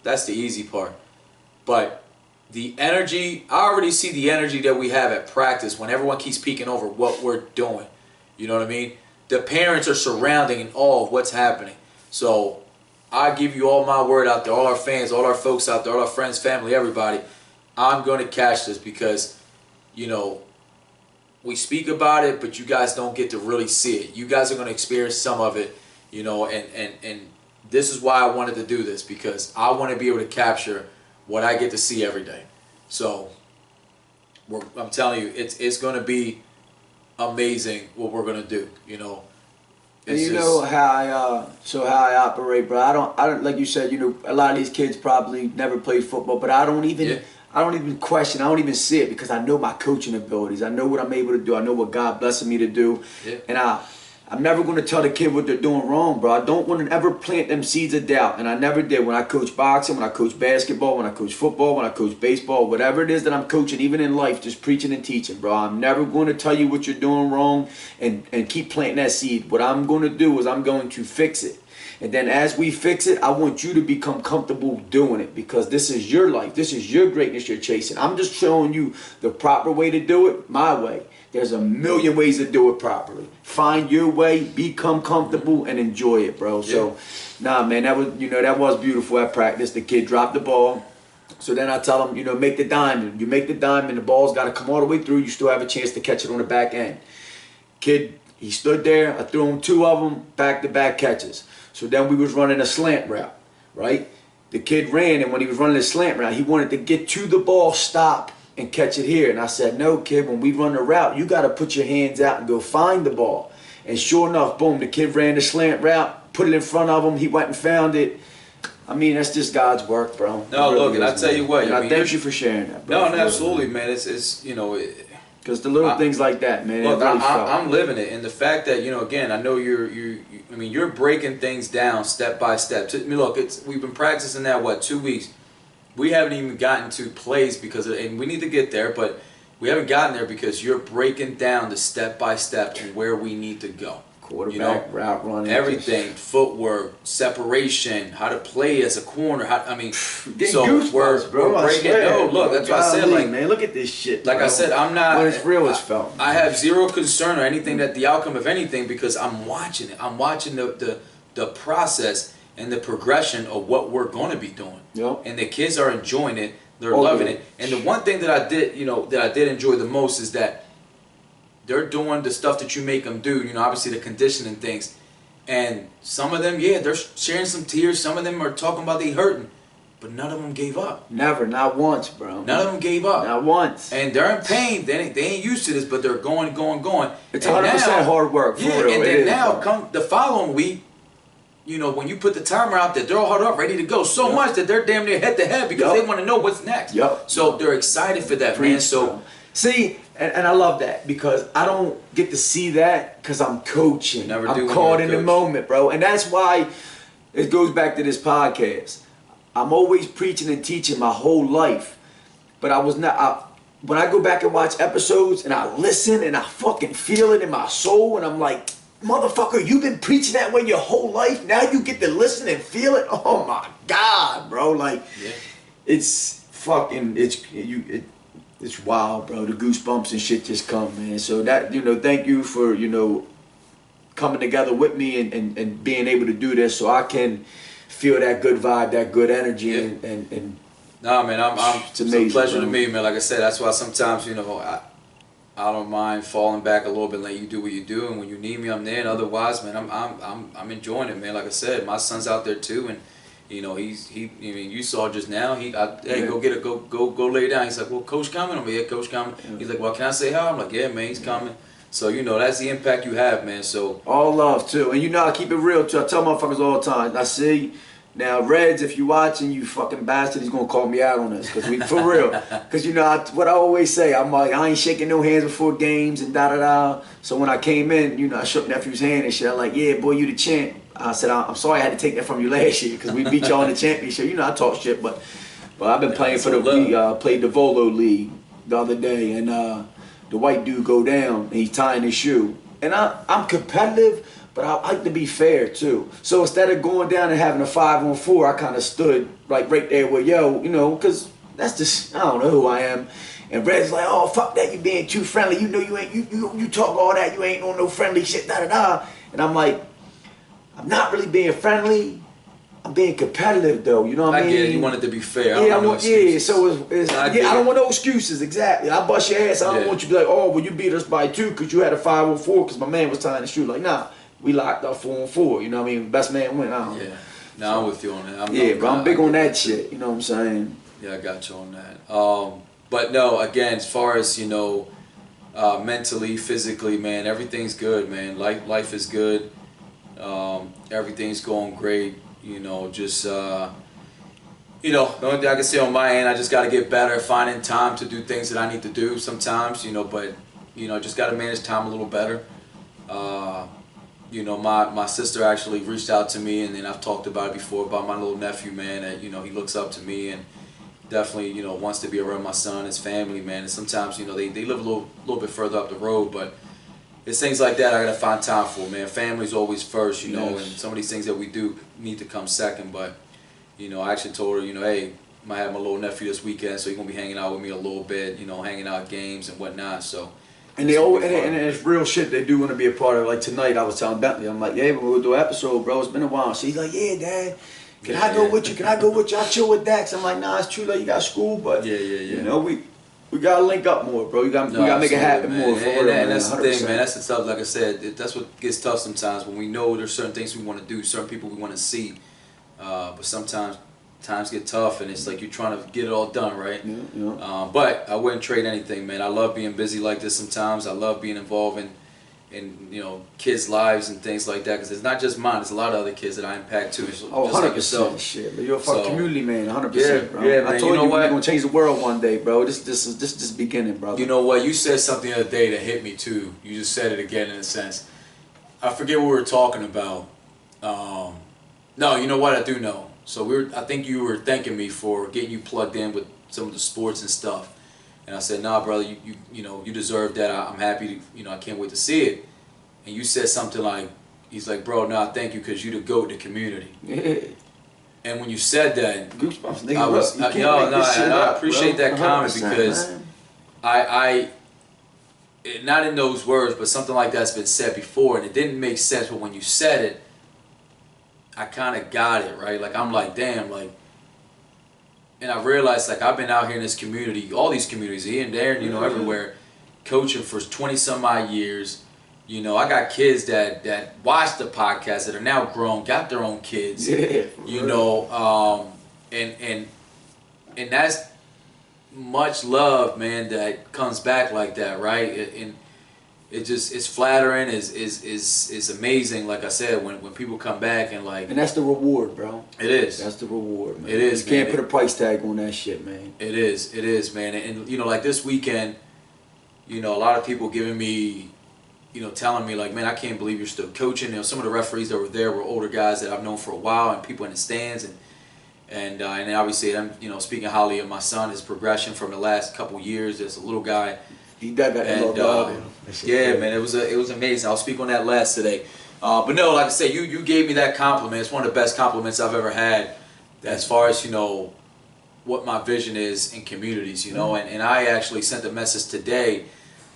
that's the easy part. But the energy, I already see the energy that we have at practice when everyone keeps peeking over what we're doing. You know what I mean? The parents are surrounding in awe of what's happening. So I give you all my word out there, all our fans, all our folks out there, all our friends, family, everybody. I'm going to catch this because, we speak about it, but you guys don't get to really see it. You guys are going to experience some of it, and this is why I wanted to do this, because I want to be able to capture what I get to see every day. So I'm telling you, it's going to be amazing what we're going to do. And you know how I operate, bro. I don't like you said. A lot of these kids probably never played football, but I don't even question. I don't even see it because I know my coaching abilities. I know what I'm able to do. I know what God blessed me to do, and I'm never going to tell the kid what they're doing wrong, bro. I don't want to ever plant them seeds of doubt, and I never did when I coach boxing, when I coach basketball, when I coach football, when I coach baseball, whatever it is that I'm coaching, even in life, just preaching and teaching, bro. I'm never going to tell you what you're doing wrong and keep planting that seed. What I'm going to do is I'm going to fix it. And then as we fix it, I want you to become comfortable doing it because this is your life. This is your greatness you're chasing. I'm just showing you the proper way to do it, my way. There's a million ways to do it properly. Find your way, become comfortable, and enjoy it, bro. So, nah, man, that was beautiful at practice. The kid dropped the ball. So then I tell him, make the diamond. You make the diamond, the ball's got to come all the way through. You still have a chance to catch it on the back end. Kid, he stood there. I threw him 2 of them, back-to-back catches. So then we was running a slant route, right? The kid ran, and when he was running the slant route, he wanted to get to the ball, stop, and catch it here. And I said, no, kid, when we run the route, you got to put your hands out and go find the ball. And sure enough, boom, the kid ran the slant route, put it in front of him. He went and found it. I mean, that's just God's work, bro. No, really look, and I tell you what. I thank you for sharing that, bro. No, absolutely, man. It's because the little things like that, man. Look, I'm living it, and the fact that again, I know you're breaking things down step by step. Look, we've been practicing that 2 weeks. We haven't even gotten to plays and we need to get there, but we haven't gotten there because you're breaking down the step by step to where we need to go. Quarterback, route running, everything, footwork, separation, how to play as a corner. We're breaking. No, look, that's what I said. Like, man, look at this shit. Like, bro. I said, I'm not. When it's real, it's felt. I have zero concern or anything that the outcome of anything because I'm watching it. I'm watching the process and the progression of what we're going to be doing. Yep. And the kids are enjoying it. They're loving it. And the one thing that I did enjoy the most is that they're doing the stuff that you make them do, obviously the conditioning things. And some of them, they're sharing some tears. Some of them are talking about they hurting. But none of them gave up. Never, not once, bro. None of them gave up. Not once. And they're in pain. They ain't used to this, but they're going. It's 100% hard work, for real. And then now, come the following week, when you put the timer out there, they're all hard up, ready to go. So much that they're damn near head to head because they want to know what's next. So they're excited for that, man. So, see, and I love that because I don't get to see that because I'm coaching. I'm caught in the moment, bro. And that's why it goes back to this podcast. I'm always preaching and teaching my whole life. But I was not... when I go back and watch episodes and I listen and I fucking feel it in my soul and I'm like, motherfucker, you've been preaching that way your whole life. Now you get to listen and feel it. Oh my God, bro. Like, it's fucking... It's wild, bro. The goosebumps and shit just come, man. So that, thank you for, coming together with me and being able to do this so I can feel that good vibe, that good energy. And nah, man, it's amazing, a pleasure to me, man. Like I said, that's why sometimes, I don't mind falling back a little bit, let you do what you do, and when you need me, I'm there. And otherwise, man, I'm enjoying it, man. Like I said, my son's out there too, and you saw just now. Go lay down. He's like, well, coach coming. I'm like, yeah, coach coming. He's like, well, can I say hi? I'm like, yeah, man, he's coming. So that's the impact you have, man. So all love too, and I keep it real too. I tell motherfuckers all the time. I see. Now, Reds, if you watching, you fucking bastard, he's gonna call me out on this, cause for real. Cause what I always say, I'm like, I ain't shaking no hands before games and da. So when I came in, I shook nephew's hand and shit. I'm like, yeah, boy, you the champ. I said, I'm sorry I had to take that from you last year, cause we beat y'all in the championship. I talk shit, but I've been playing for played the Volo League the other day, and the white dude go down and he's tying his shoe, and I'm competitive. But I like to be fair too. So instead of going down and having a 5-on-4, I kind of stood right there with because that's just, I don't know who I am. And Red's like, oh fuck that, you being too friendly. You ain't you talk all that, you ain't on no friendly shit, da. And I'm like, I'm not really being friendly. I'm being competitive though. You know what I mean? I get it. You want it to be fair. I don't want no excuses. Exactly. I bust your ass. I don't want you to be like, oh, well, you beat us by 2 because you had a 5-on-4 because my man was tying the shoe. Like, nah. We locked up 4-on-4, you know what I mean? Best man win. I'm with you on that. But I'm big on that shit, you know what I'm saying? Yeah, I got you on that. But no, again, as far as, mentally, physically, man, everything's good, man. Life is good. Everything's going great, just, the only thing I can say on my end, I just got to get better at finding time to do things that I need to do sometimes, but, just got to manage time a little better. My sister actually reached out to me, and then I've talked about it before about my little nephew, man, that, he looks up to me and definitely, wants to be around my son, his family, man. And sometimes, they live a little bit further up the road, but it's things like that I got to find time for, man. Family's always first, and some of these things that we do need to come second. But, I actually told her, hey, I might have my little nephew this weekend, so he's going to be hanging out with me a little bit, hanging out games and whatnot. So, And they always, and it's real shit they do want to be a part of. Like tonight, I was telling Bentley, I'm like, yeah, we'll do an episode, bro. It's been a while. She's like, yeah, Dad. Can I go with you? Can I go with you? I chill with Dax. I'm like, nah, it's true that you got school, but you know, we gotta link up more, bro. We gotta make it happen more. For real, and that's the thing, 100%. man. That's the stuff. Like I said, that's what gets tough sometimes when we know there's certain things we want to do, certain people we want to see, but sometimes times get tough, and it's like you're trying to get it all done, right? But I wouldn't trade anything, man. I love being busy like this sometimes. I love being involved in you know, kids' lives and things like that, because it's not just mine. There's a lot of other kids that I impact too. So, oh, 100%. Like yourself. Shit, but you're a fucking community man, 100%, bro. Yeah, man. I told you know what? We're gonna change the world one day, bro. This is just beginning, brother. You know what? You said something the other day that hit me too. You just said it again in a sense. I forget what we were talking about. No, you know what? I do know. So I think you were thanking me for getting you plugged in with some of the sports and stuff. And I said, nah, brother, you know, you deserve that. I'm happy to, you know, I can't wait to see it. And you said something like, he's like, bro, nah, thank you, because you the GOAT in the community. Yeah. And when you said that, goosebumps, nigga. I was, I appreciate that comment, because man. Not in those words, but something like that's been said before, and it didn't make sense, but when you said it, I kind of got it, right? Like, I'm like, damn, like, and I realized, like, I've been out here in this community, all these communities, here and there, you know, everywhere, coaching for 20-some-odd years. You know, I got kids that watch the podcast that are now grown, got their own kids. Yeah. You know, and that's much love, man, that comes back like that, right? And it's flattering, is amazing. Like I said, when people come back and like, and that's the reward, bro. It is. That's the reward, man. It is. You can't put a price tag on that shit, man. It is, man. And you know, like this weekend, you know, a lot of people giving me, you know, telling me like, man, I can't believe you're still coaching. You know, some of the referees that were there were older guys that I've known for a while, and people in the stands, and then obviously I'm, you know, speaking highly of my son, his progression from the last couple years as a little guy. He got that little dog. Yeah, man, it was amazing. I'll speak on that last today. But no, like I said, you gave me that compliment. It's one of the best compliments I've ever had, as far as, you know, what my vision is in communities, you know, and I actually sent a message today,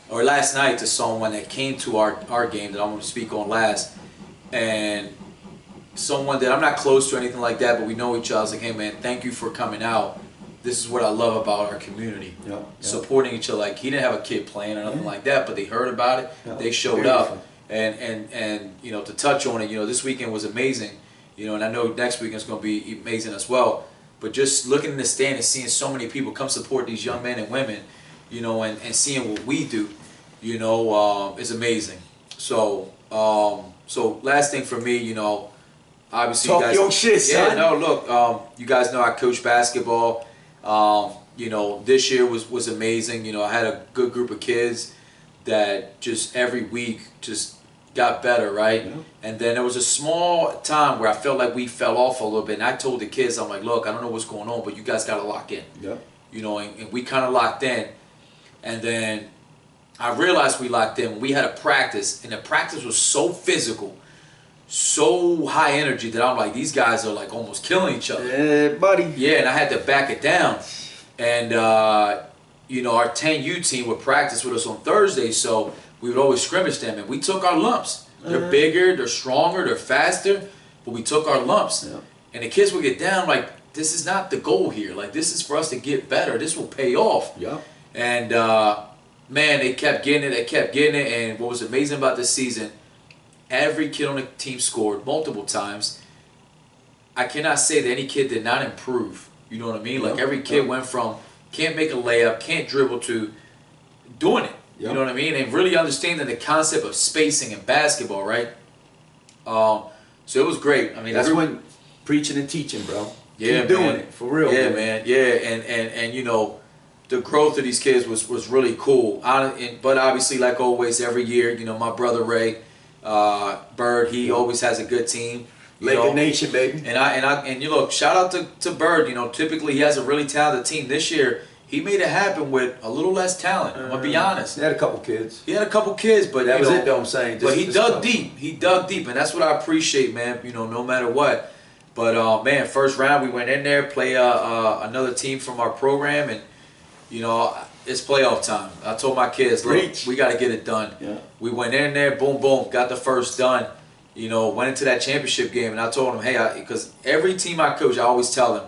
or last night, to someone that came to our game that I'm going to speak on last, and someone that I'm not close to or anything like that, but we know each other. I was like, hey man, thank you for coming out. This is what I love about our community. Supporting each other. Like, he didn't have a kid playing or nothing like that, but they heard about it. They showed up, and you know, to touch on it, you know, this weekend was amazing. You know, and I know next weekend is going to be amazing as well. But just looking in the stand and seeing so many people come support these young men and women, you know, and seeing what we do, you know, is amazing. So, so last thing for me, you know, obviously, talk you guys, your shit, son. Yeah, no, look, you guys know I coach basketball. You know, this year was amazing. You know, I had a good group of kids that just every week just got better, right? And then there was a small time where I felt like we fell off a little bit, and I told the kids, I'm like, look, I don't know what's going on, but you guys got to lock in. You know, and we kind of locked in, and then I realized we locked in when we had a practice, and the practice was so physical, so high energy, that I'm like, these guys are like almost killing each other. Yeah, buddy. Yeah, and I had to back it down. And, you know, our 10U team would practice with us on Thursday, so we would always scrimmage them, and we took our lumps. They're bigger, they're stronger, they're faster, but we took our lumps. And the kids would get down like, this is not the goal here. Like, this is for us to get better. This will pay off. And, man, they kept getting it, and what was amazing about this season, every kid on the team scored multiple times. I cannot say that any kid did not improve. You know what I mean? Like, every kid went from can't make a layup, can't dribble, to doing it. You know what I mean? And really understanding the concept of spacing in basketball, right? So it was great. I mean, that's when preaching and teaching, bro. Yeah, keep doing it for real. Yeah, man. Yeah, and you know, the growth of these kids was really cool. But obviously, like always, every year, you know, my brother Ray Bird, he always has a good team. Laker Nation, baby. And you look, shout out to Bird. You know, typically he has a really talented team. This year, he made it happen with a little less talent. I'm gonna be honest. He had a couple kids. But that was it, though. I'm saying. But he dug deep. He dug deep, and that's what I appreciate, man. You know, no matter what. But man, first round we went in there, play another team from our program, and you know, it's playoff time. I told my kids, look, Preach. we got to get it done. Yeah. We went in there, boom, boom, got the first done. You know, went into that championship game, and I told them, hey, because every team I coach, I always tell them,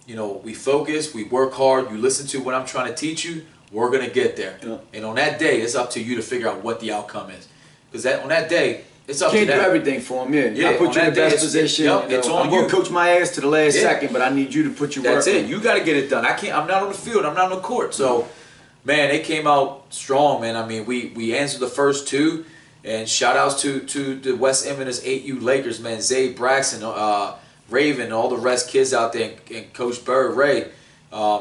you know, we focus, we work hard, you listen to what I'm trying to teach you, we're going to get there. Yeah. And on that day, it's up to you to figure out what the outcome is. Because on that day, it's up Can't to them. do everything for them, Yeah, I put on you in that the day, best position. yep, You know, it's on I'm going you. to coach my ass to the last Yeah. second, but I need you to put your work That's it. in. You got to get it done. I'm not on the field. I'm not on the court. So, man, they came out strong, man. I mean, we answered the first two. And shout-outs to the West Inverness 8U Lakers, man. Zay, Braxton, Raven, all the rest kids out there, and Coach Bird, Ray.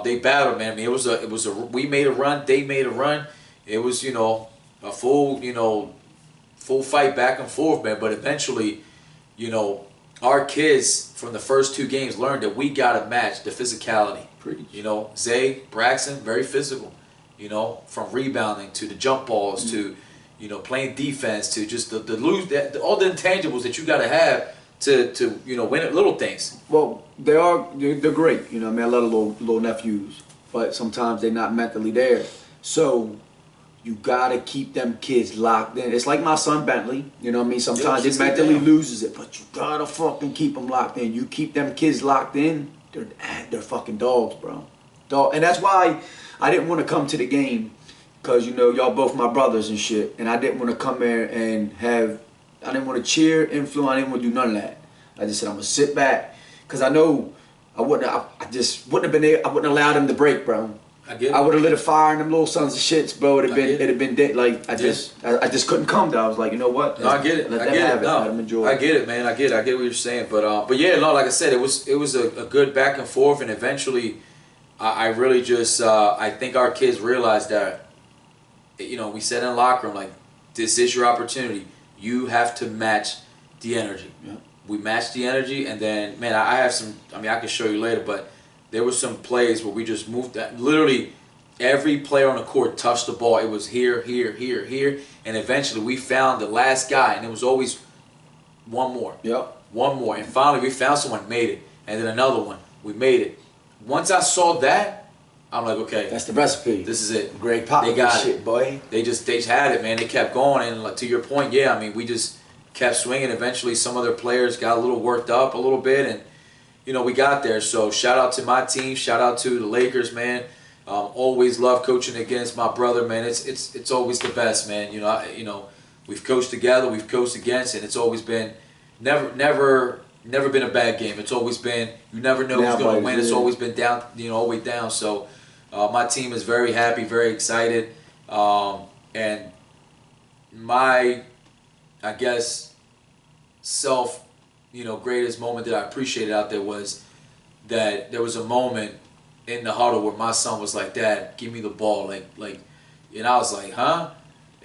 They battled, man. I mean, we made a run. They made a run. It was, you know, a full fight back and forth, man. But eventually, you know, our kids from the first two games learned that we got to match the physicality. Preach. You know, Zay, Braxton, very physical. You know, from rebounding to the jump balls to, you know, playing defense to just the all the intangibles that you got to have to you know, win at little things. Well, they're great. You know, I mean, I love little nephews, but sometimes they're not mentally there. So you gotta keep them kids locked in. It's like my son Bentley. You know what I mean? Sometimes he mentally loses it, but you gotta fucking keep them locked in. You keep them kids locked in, they're fucking dogs, bro. Dog, and that's why I didn't want to come to the game, cause you know y'all both my brothers and shit, and I didn't want to come there and I didn't want to cheer, influence. I didn't want to do none of that. I just said I'm gonna sit back, cause I know I just wouldn't have been there. I wouldn't allow them to break, bro. I get it. I would have lit a fire in them little sons of shits, bro. It'd have been dead. Like I Yeah. just couldn't come there. I was like, you know what? No, I get it. Let I them get have it. it. No, Let them enjoy I it. get it, man. I get what you're saying. But yeah, no, like I said, it was a good back and forth, and eventually, I really just I think our kids realized that, you know, we said in the locker room, like, this is your opportunity. You have to match the energy. Yeah. We matched the energy, and then, man, I have some. I mean, I can show you later, but there were some plays where we just moved that. Literally, every player on the court touched the ball. It was here, here, here, here, and eventually we found the last guy, and it was always one more. Yep. One more, and finally we found someone, made it, and then another one, we made it. Once I saw that, I'm like, okay, That's the recipe. this is it. Greg Pop. They got shit, it. boy. They had it, man. They kept going, and like, to your point, yeah, I mean, we just kept swinging. Eventually, some other players got a little worked up a little bit, and you know, we got there. So shout out to my team. Shout out to the Lakers, man. Always love coaching against my brother, man. It's always the best, man. You know, we've coached together, we've coached against, and it's always been never been a bad game. It's always been, you never know who's going to win. It's always been down, you know, all the way down. So my team is very happy, very excited, and my, I guess, greatest moment that I appreciated out there was that there was a moment in the huddle where my son was like, "Dad, give me the ball," like, and I was like, "Huh?"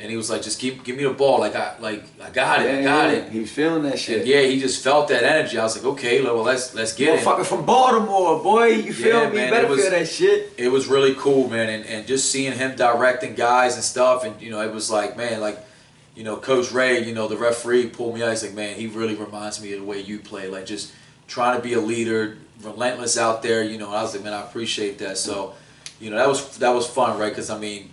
And he was like, "Just give me the ball, I got it." He was feeling that shit. And yeah, he just felt that energy. I was like, "Okay, well, let's get it." Motherfucker from Baltimore, boy. You feel me? man, You better it was- feel that shit. It was really cool, man, and just seeing him directing guys and stuff, and you know, it was like, man, like, you know, Coach Ray, you know, the referee pulled me out. He's like, "Man, he really reminds me of the way you play, like just trying to be a leader, relentless out there," you know. And I was like, "Man, I appreciate that." So, you know, that was fun, right? Because I mean,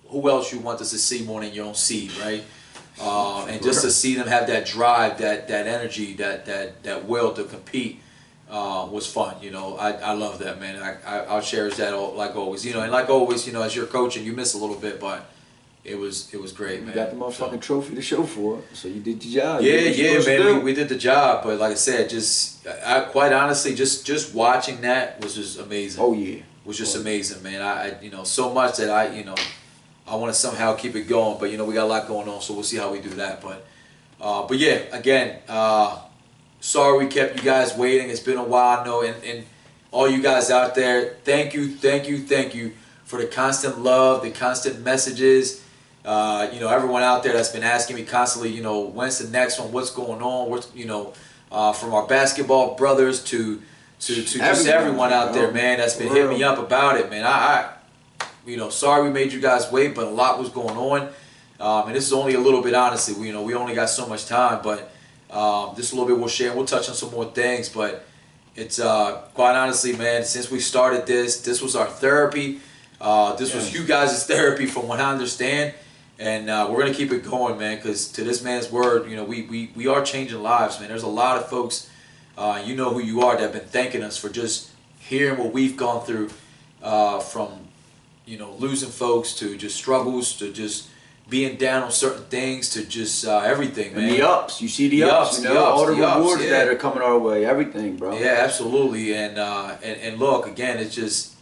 who else you want us to see more than your own seed, right? And just to see them have that drive, that energy, that will to compete was fun. You know, I love that, man. I'll cherish that like always. You know, and like always, you know, as you're coaching, you miss a little bit, but it was great, man. You got the motherfucking trophy to show for it, so you did your job. Yeah, man. We did the job, but like I said, quite honestly, just watching that was just amazing. Oh yeah, was just amazing, man. I you know, so much that I want to somehow keep it going, but you know, we got a lot going on, so we'll see how we do that. But yeah, again, sorry we kept you guys waiting. It's been a while, I know, and all you guys out there, thank you for the constant love, the constant messages. You know, everyone out there that's been asking me constantly, you know, when's the next one? What's going on? What's, you know, from our basketball brothers to just everyone out there, man, that's been hitting me up about it, man. I you know, sorry we made you guys wait, but a lot was going on, and this is only a little bit, honestly. We only got so much time, but just a little bit we'll share. We'll touch on some more things, but it's quite honestly, man, since we started this was our therapy. This was you guys' therapy from what I understand. And we're going to keep it going, man, because to this man's word, you know, we are changing lives, man. There's a lot of folks, you know who you are, that have been thanking us for just hearing what we've gone through, from, you know, losing folks to just struggles to just being down on certain things to just everything, man. And the ups, you see the ups, you know, all the rewards that are coming our way, everything, bro. Yeah, absolutely. And look, again, it's just,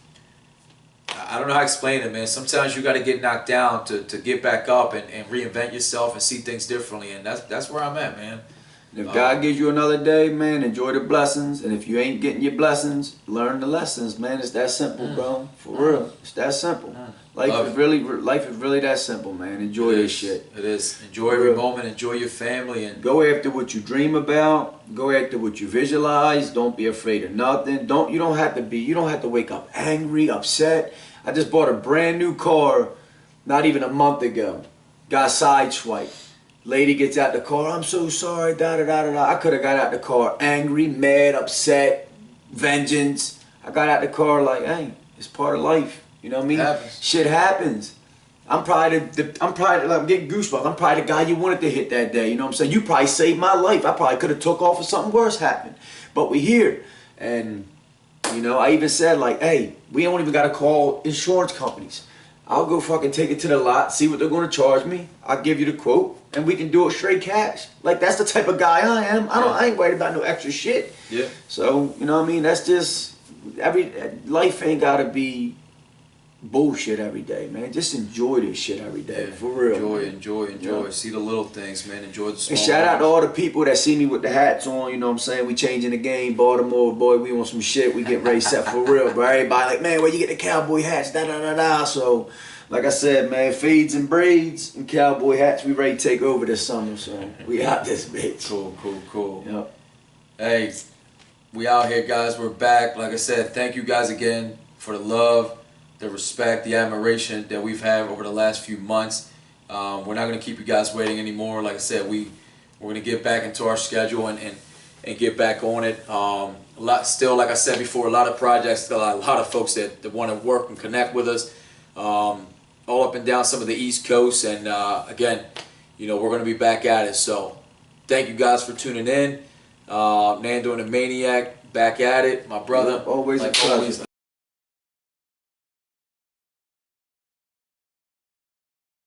I don't know how to explain it, man. Sometimes you got to get knocked down to get back up and reinvent yourself and see things differently, and that's where I'm at, man. And if God gives you another day, man, enjoy the blessings. And if you ain't getting your blessings, learn the lessons, man. It's that simple, bro. For real, it's that simple. Life is really that simple, man. Enjoy this shit. It is. Enjoy every moment. Enjoy your family, and go after what you dream about. Go after what you visualize. Don't be afraid of nothing. You don't have to wake up angry, upset. I just bought a brand new car not even a month ago. Got sideswiped. Lady gets out the car. I'm so sorry. Da da da da da. I could have got out the car angry, mad, upset, vengeance. I got out the car like, hey, it's part of life. You know what I mean? Happens. Shit happens. I'm probably like, I'm getting goosebumps. I'm probably the guy you wanted to hit that day. You know what I'm saying? You probably saved my life. I probably could have took off if something worse happened. But we here. And, you know, I even said like, hey, we don't even got to call insurance companies. I'll go fucking take it to the lot, see what they're going to charge me. I'll give you the quote, and we can do it straight cash. Like, that's the type of guy I am. I ain't worried about no extra shit. Yeah. So, you know what I mean? That's just, life ain't got to be bullshit every day, man. Just enjoy this shit every day, for real. Enjoy. Yeah. See the little things, man. Enjoy the small And shout out things. to all the people that see me with the hats on, you know what I'm saying? We changing the game, Baltimore, boy, we on some shit. We get ready set for real, bro. Everybody like, man, where you get the cowboy hats, da da da da. So, like I said, man, fades and braids and cowboy hats, we ready to take over this summer, so we out this bitch. Cool. Yep. Hey, we out here, guys. We're back. Like I said, thank you guys again for the love, the respect, the admiration that we've had over the last few months. We're not going to keep you guys waiting anymore. Like I said, we're going to get back into our schedule and get back on it. Still, like I said before, a lot of projects, still a lot of folks that want to work and connect with us. All up and down some of the East Coast, and again, you know, we're going to be back at it. So, thank you guys for tuning in. Nando and the Maniac, back at it, my brother. Always like a pleasure. always,